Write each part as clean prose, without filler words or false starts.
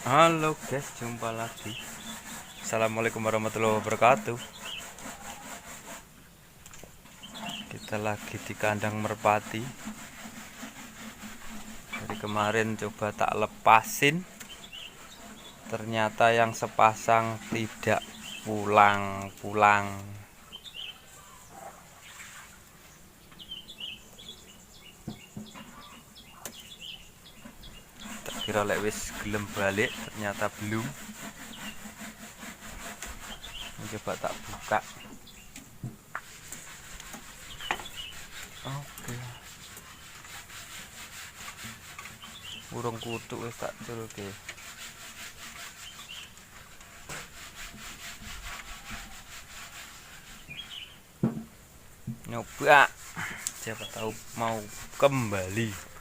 Halo guys, jumpa lagi. Assalamualaikum warahmatullahi wabarakatuh. Kita lagi di kandang merpati. Dari kemarin coba tak lepasin, ternyata yang sepasang tidak pulang-pulang. Tak kira lek wis gelem balik, ternyata belum. Coba tak buka. Oke. Burung kutu wis tak culke. Nyoba, siapa tahu mau kembali.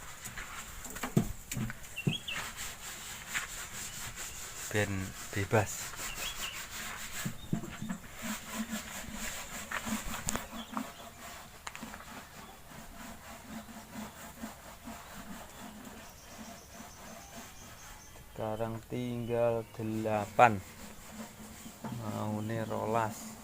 Ben bebas. Sekarang tinggal 8, mau nih rolas.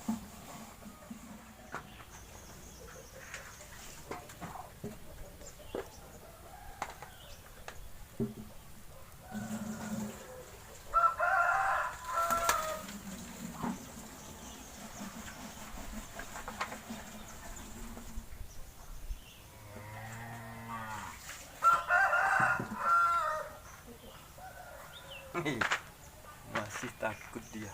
Masih takut dia.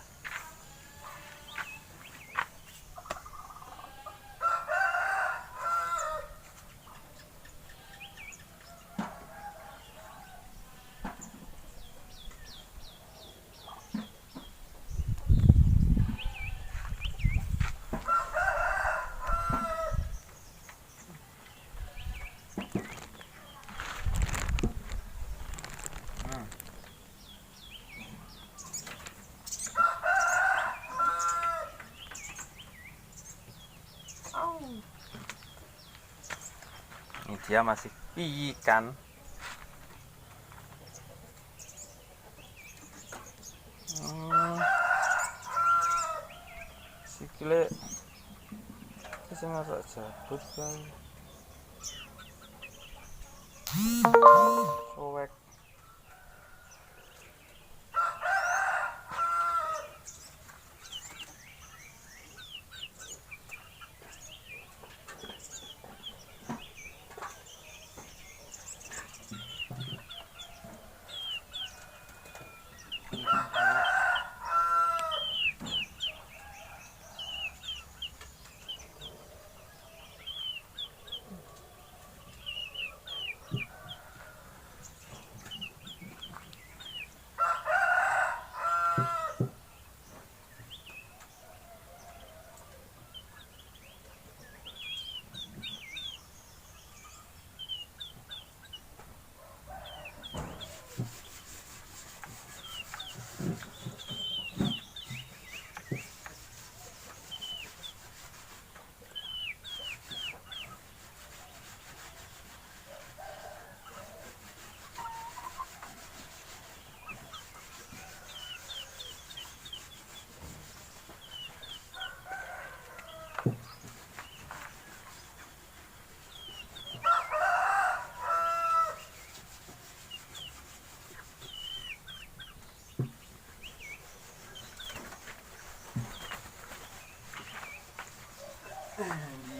Ini dia masih ikan. Sikile bisa nggak jabut kan? Soek.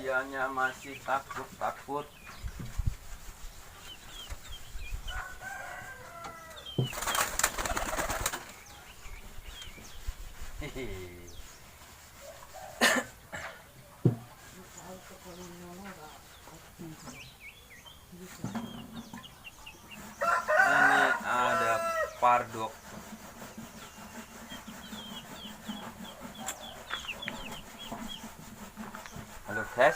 Dianya masih takut-takut. Ini ada pardok. Halo guys.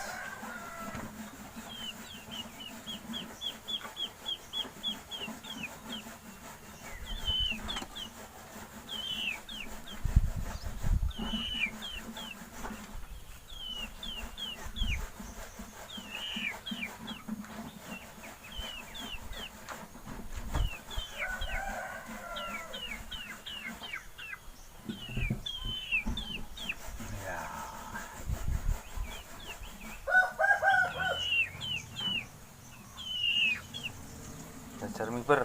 youtuber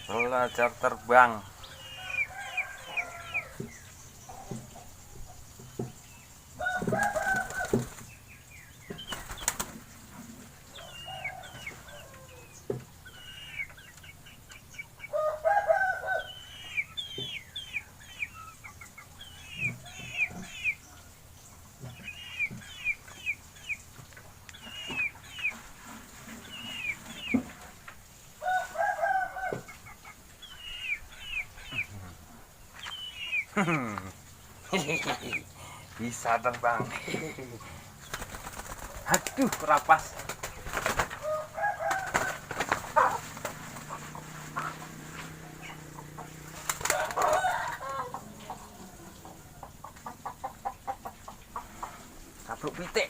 belajar terbang. Bisa terbang. Aduh, rapas. Kapruk pitik.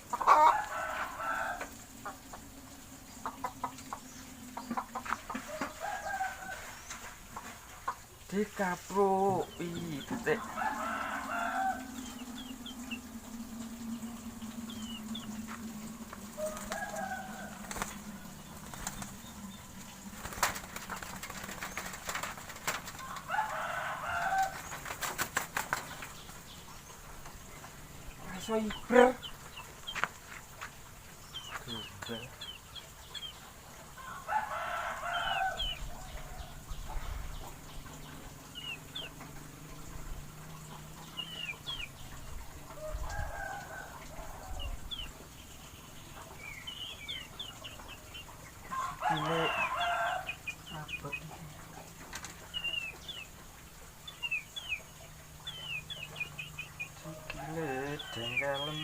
Dikapruk pitik. Soiber. Juga. Gile apa nih? Gile dengkelem.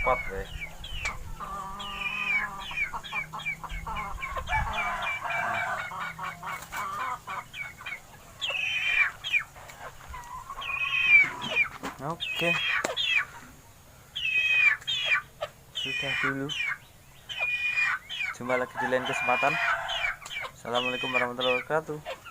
Tepat deh. Oke, sudah dulu. Jumpa lagi di lain kesempatan. Assalamualaikum warahmatullahi wabarakatuh.